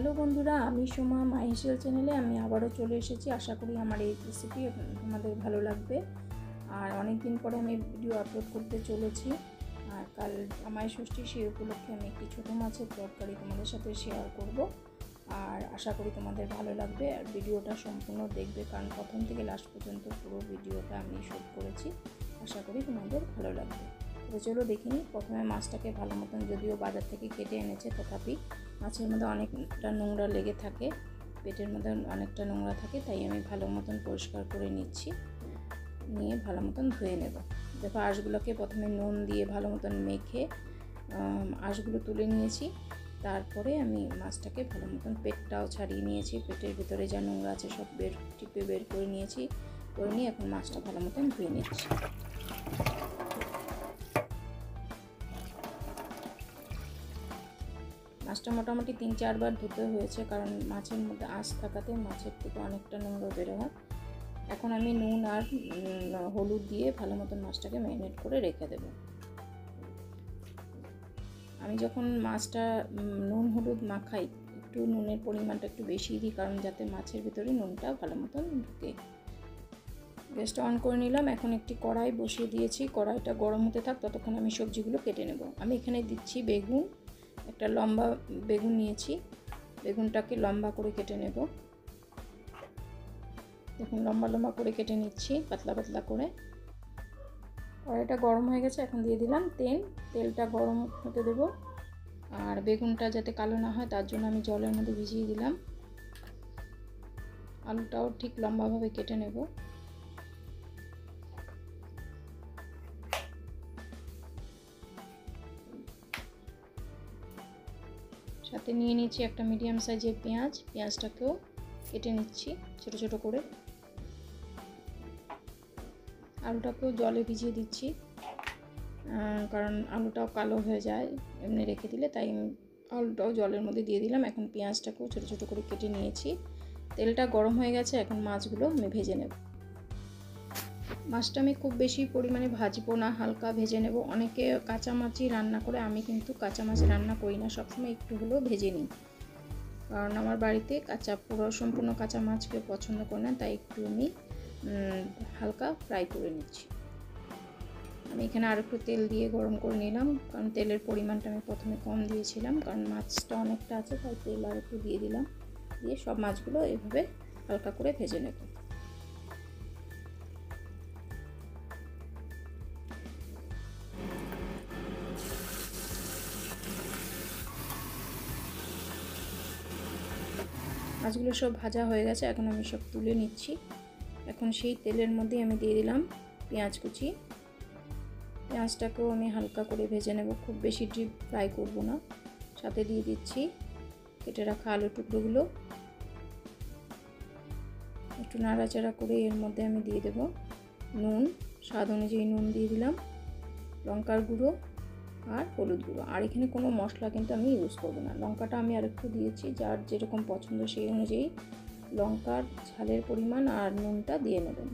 Hello বন্ধুরা, আমি সোমা মাইহেসেল চ্যানেলে আমি আবারও চলে এসেছি। আশা করি আমার এই রেসিপি তোমাদের ভালো লাগবে। আর অনেক দিন পরে আমি ভিডিও আপলোড করতে চলেছি। আর কাল জামাই ষষ্ঠী, সেই উপলক্ষে আমি একটি ছোটো মাছের তরকারি তোমাদের সাথে শেয়ার করব। আর আশা করি তোমাদের ভালো লাগবে। আর ভিডিওটা সম্পূর্ণ দেখবে, কারণ প্রথম থেকে লাস্ট পর্যন্ত পুরো ভিডিওটা আমি শ্যুট করেছি। আশা করি তোমাদের ভালো লাগবে। তো চলো দেখে নিই। প্রথমে মাছটাকে ভালো মতন, যদিও বাজার থেকে কেটে এনেছে, তথাপি মাছের মধ্যে অনেকটা নোংরা লেগে থাকে, পেটের মধ্যে অনেকটা নোংরা থাকে, তাই আমি ভালো মতন পরিষ্কার করে নিচ্ছি। নিয়ে ভালো মতন ধুয়ে নেব। দেখো, আঁশগুলোকে প্রথমে নুন দিয়ে ভালো মতন মেখে আঁশগুলো তুলে নিয়েছি। তারপরে আমি মাছটাকে ভালো মতন পেটটাও ছাড়িয়ে নিয়েছি, পেটের ভিতরে যা নোংরা আছে সব টিপে বের করে নিয়েছি। করে নিয়ে এখন মাছটা ভালো মতন ধুয়ে নিচ্ছি। মাছটা মোটামুটি 3-4 বার ধুতে হয়েছে, কারণ মাছের মধ্যে আঁশ থাকাতে মাছের থেকে অনেকটা নোংরা বের হয়। এখন আমি নুন আর হলুদ দিয়ে ভালো মতন মাছটাকে ম্যারিনেট করে রেখে দেব। আমি যখন মাছটা নুন হলুদ মাখাই, একটু নুনের পরিমাণটা একটু বেশি দিই, কারণ যাতে মাছের ভিতরে নুনটা ভালো মতন ঢুকে। গ্যাসটা অন করে নিলাম। এখন একটি কড়াই বসিয়ে দিয়েছি। কড়াইটা গরম হতে থাক, ততক্ষণ আমি সবজিগুলো কেটে নেব। আমি এখানে দিচ্ছি বেগুন। একটা লম্বা বেগুন নিয়েছি, বেগুনটাকে লম্বা করে কেটে নেব। দেখুন, লম্বা লম্বা করে কেটে নিচ্ছি, পাতলা পাতলা করে। কড়াইটা গরম হয়ে গেছে, এখন দিয়ে দিলাম তেল। তেলটা গরম হতে দেব। আর বেগুনটা যাতে কালো না হয় তার জন্য আমি জলের মধ্যে ভিজিয়ে দিলাম। আলুটাও ঠিক লম্বাভাবে কেটে নেব। সাথে নিয়ে নিচ্ছি একটা মিডিয়াম সাইজের পেঁয়াজ। পেঁয়াজটাকেও কেটে নিচ্ছি ছোট ছোট করে। আলুটাকেও জলে ভিজিয়ে দিচ্ছি, কারণ আলুটাও কালো হয়ে যায় এমনি রেখে দিলে, তাই আলুটাও জলের মধ্যে দিয়ে দিলাম। এখন পেঁয়াজটাকেও ছোট ছোট করে কেটে নিয়েছি। তেলটা গরম হয়ে গেছে, এখন মাছগুলো আমি ভেজে নেব। মাছটা আমি খুব বেশি পরিমাণে ভাজবো না, হালকা ভেজে নেব। অনেকে কাঁচা মাছই রান্না করে, আমি কিন্তু কাঁচা মাছ রান্না করি না, সবসময় একটু হলেও ভেজে নিই, কারণ আমার বাড়িতে সম্পূর্ণ কাঁচা মাছ কেউ পছন্দ করে না, তাই একটু আমি হালকা ফ্রাই করে নিচ্ছি। আমি এখানে আর একটু তেল দিয়ে গরম করে নিলাম, কারণ তেলের পরিমাণটা আমি প্রথমে কম দিয়েছিলাম, কারণ মাছটা অনেকটা আছে, তাই তেল আর একটু দিয়ে দিলাম। দিয়ে সব মাছগুলো এভাবে হালকা করে ভেজে নেব। মাছগুলো সব ভাজা হয়ে গেছে, এখন আমি সব তুলে নিচ্ছি। এখন সেই তেলের মধ্যে আমি দিয়ে দিলাম পেঁয়াজ কুচি। পেঁয়াজটাকেও আমি হালকা করে ভেজে নেব, খুব বেশি ডিপ ফ্রাই করব না। সাথে দিয়ে দিচ্ছি কেটে রাখা আলু টুকরোগুলো। একটু নাড়াচাড়া করে এর মধ্যে আমি দিয়ে দেব নুন, স্বাদ অনুযায়ী নুন দিয়ে দিলাম, লঙ্কার গুঁড়ো আর হলুদ গুঁড়ো। আর এখানে কোনো মশলা কিন্তু আমি ইউজ করব না। লঙ্কাটা আমি আরেকটু দিয়েছি, যার যেরকম পছন্দ সেই অনুযায়ী লঙ্কার ঝালের পরিমাণ আর নুনটা দিয়ে নেবেন।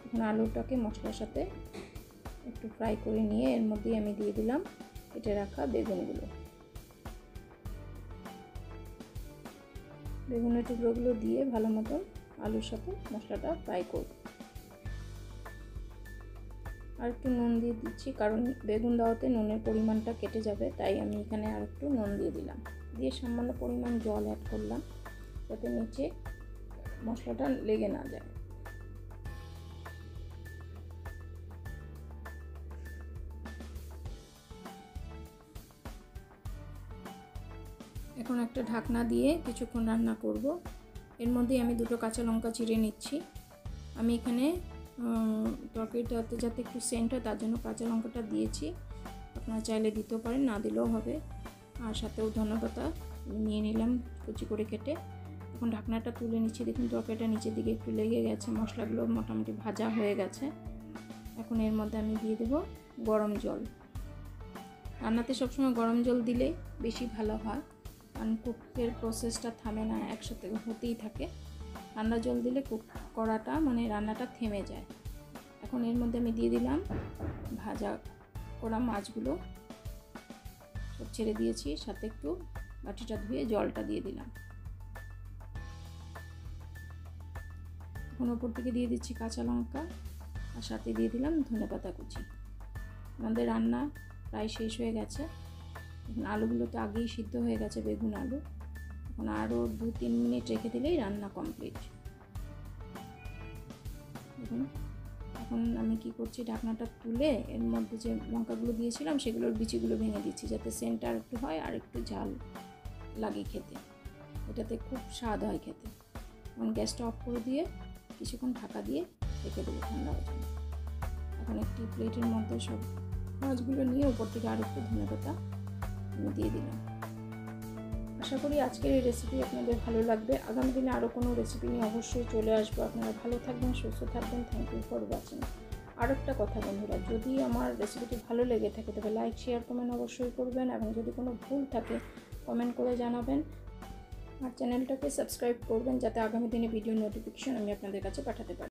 এখন আলুটাকে মশলার সাথে একটু ফ্রাই করে নিয়ে এর মধ্যে আমি দিয়ে দিলাম কেটে রাখা বেগুনগুলো। বেগুনের টুকরোগুলো দিয়ে ভালো মতন আলুর সাথে মশলাটা ফ্রাই করব। আর একটু নুন দিয়ে দিচ্ছি, কারণ বেগুন দেওয়াতে নুনের পরিমাণটা কেটে যাবে, তাই আমি এখানে আর একটু নুন দিয়ে দিলাম। দিয়ে সামান্য পরিমাণ জল অ্যাড করলাম, যাতে নিচে মশলাটা লেগে না যায়। এখন একটা ঢাকনা দিয়ে কিছুক্ষণ রান্না করব। এর মধ্যে আমি 2টো কাঁচা লঙ্কা চিড়ে নিচ্ছি। আমি এখানে তরকারিটাতে যাতে একটু সেন্ট হয় তার জন্য কাঁচা লঙ্কাটা দিয়েছি, আপনারা চাইলে দিতেও পারেন, না দিলেও হবে। আর সাথেও ধনেপাতা নিয়ে নিলাম কুচি করে কেটে। এখন ঢাকনাটা তুলে নিচ্ছি। দেখুন, তরকারিটা নিচের দিকে একটু লেগে গেছে, মশলাগুলো মোটামুটি ভাজা হয়ে গেছে। এখন এর মধ্যে আমি দিয়ে দেব গরম জল। রান্নাতে সবসময় গরম জল দিলে বেশি ভালো হয়, কারণ কুকের প্রসেসটা থামে না, একসাথে হতেই থাকে। ঠান্ডা জল দিলে কুক করাটা মানে রান্নাটা থেমে যায়। এখন এর মধ্যে আমি দিয়ে দিলাম ভাজা করা মাছগুলো, সব ছেড়ে দিয়েছি, সাথে একটু বাটিটা ধুয়ে জলটা দিয়ে দিলাম। এখন ওপর থেকে দিয়ে দিচ্ছি কাঁচা লঙ্কা, আর সাথে দিয়ে দিলাম ধনেপাতা কুচি। আমাদের রান্না প্রায় শেষ হয়ে গেছে। এখন আলুগুলো তো আগেই সিদ্ধ হয়ে গেছে, বেগুন আলু। এখন আরও 2-3 মিনিট রেখে দিলেই রান্না কমপ্লিট। দেখুন এখন আমি কি করছি, ঢাকনাটা তুলে এর মধ্যে যে লঙ্কাগুলো দিয়েছিলাম সেগুলোর বিচিগুলো ভেঙে দিচ্ছি, যাতে সেন্টটা আর একটু হয় আর একটু ঝাল লাগে খেতে। এটাতে খুব স্বাদ হয় খেতে। এখন গ্যাসটা অফ করে দিয়ে কিছুক্ষণ ঢাকা দিয়ে রেখে দেবো ঠান্ডা হওয়ার জন্য। এখন একটি প্লেটের মধ্যে সব মাছগুলো নিয়ে উপর থেকে আর একটু ধনেপাতা আমি দিয়ে দিলাম। আশা করি আজকের এই রেসিপি আপনাদের ভালো লাগবে। আগামী দিনে আরও কোনো রেসিপি নিয়ে অবশ্যই চলে আসবো। আপনারা ভালো থাকবেন, সুস্থ থাকবেন। Thank you for watching. আর একটা কথা বন্ধুরা, যদি আমার রেসিপিটি ভালো লেগে থাকে তবে লাইক, শেয়ার, কমেন্ট অবশ্যই করবেন, এবং যদি কোনো ভুল থাকে কমেন্ট করে জানাবেন। আর চ্যানেলটাকে সাবস্ক্রাইব করবেন, যাতে আগামী দিনে ভিডিও নোটিফিকেশন আমি আপনাদের কাছে পাঠাতে পারি।